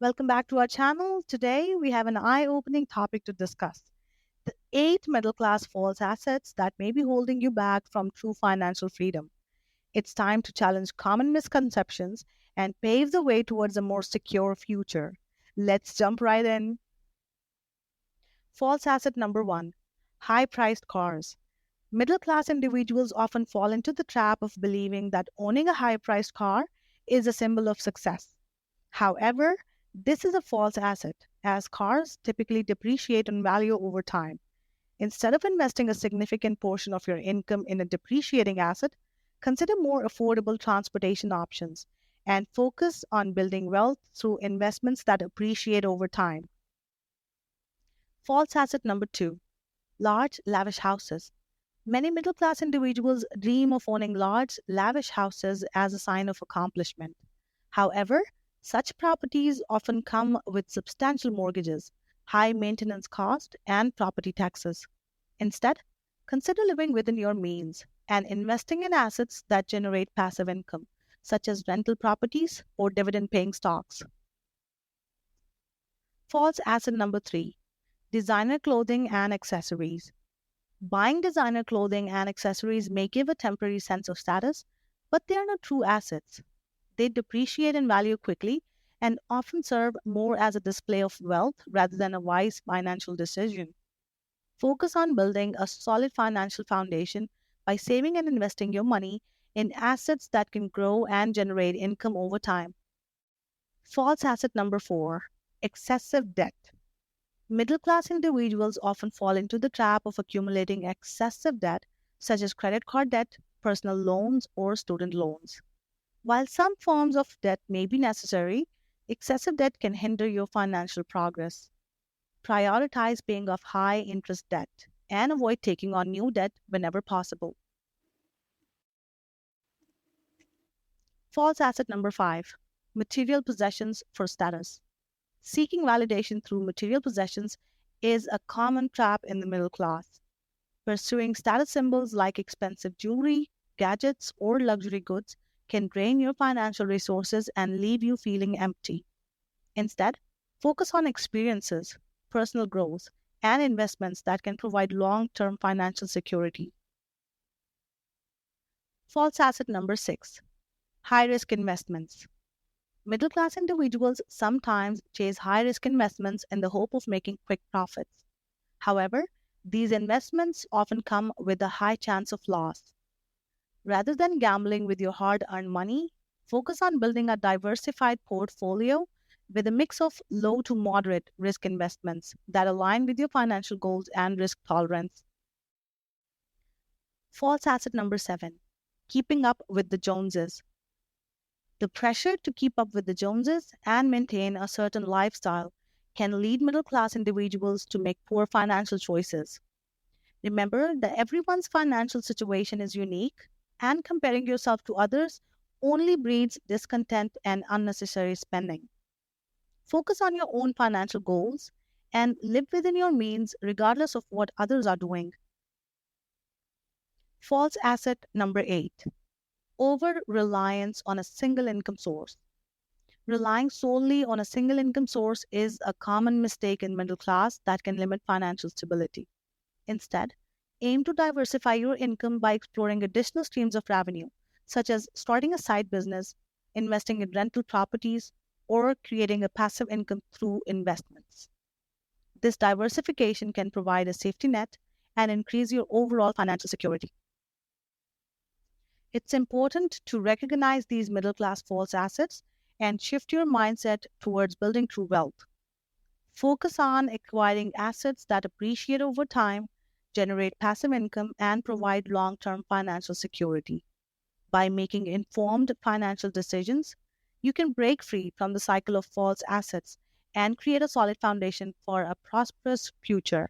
Welcome back to our channel. Today we have an eye opening topic to discuss: the 8 middle class false assets that may be holding you back from true financial freedom. It's time to challenge common misconceptions and pave the way towards a more secure future. Let's jump right in. False asset number one: high priced cars. Middle class individuals often fall into the trap of believing that owning a high priced car is a symbol of success. However, this is a false asset, as cars typically depreciate in value over time. Instead of investing a significant portion of your income in a depreciating asset, consider more affordable transportation options and focus on building wealth through investments that appreciate over time. False asset number two: large, lavish houses. Many middle class individuals dream of owning large, lavish houses as a sign of accomplishment. However, such properties often come with substantial mortgages, high maintenance costs, and property taxes. Instead, consider living within your means and investing in assets that generate passive income, such as rental properties or dividend paying stocks. False asset number three: designer clothing and accessories. Buying designer clothing and accessories may give a temporary sense of status, but they are not true assets. They depreciate in value quickly and often serve more as a display of wealth rather than a wise financial decision. Focus on building a solid financial foundation by saving and investing your money in assets that can grow and generate income over time. False asset number four: excessive debt. Middle class individuals often fall into the trap of accumulating excessive debt, such as credit card debt, personal loans, or student loans. While some forms of debt may be necessary, excessive debt can hinder your financial progress. Prioritize paying off high interest debt and avoid taking on new debt whenever possible. False asset number five: material possessions for status. Seeking validation through material possessions is a common trap in the middle class. Pursuing status symbols like expensive jewelry, gadgets, or luxury goods can drain your financial resources and leave you feeling empty. Instead, focus on experiences, personal growth, and investments that can provide long term financial security. False asset number six: high risk investments. Middle class individuals sometimes chase high risk investments in the hope of making quick profits. However, these investments often come with a high chance of loss. Rather than gambling with your hard earned money, focus on building a diversified portfolio with a mix of low to moderate risk investments that align with your financial goals and risk tolerance. False asset number seven: keeping up with the Joneses. The pressure to keep up with the Joneses and maintain a certain lifestyle can lead middle class individuals to make poor financial choices. Remember that everyone's financial situation is unique, and comparing yourself to others only breeds discontent and unnecessary spending. Focus on your own financial goals and live within your means regardless of what others are doing. False asset number eight: over reliance on a single income source. Relying solely on a single income source is a common mistake in middle class that can limit financial stability. Instead, aim to diversify your income by exploring additional streams of revenue, such as starting a side business, investing in rental properties, or creating a passive income through investments. This diversification can provide a safety net and increase your overall financial security. It's important to recognize these middle class false assets and shift your mindset towards building true wealth. Focus on acquiring assets that appreciate over time, generate passive income, and provide long term financial security. By making informed financial decisions, you can break free from the cycle of false assets and create a solid foundation for a prosperous future.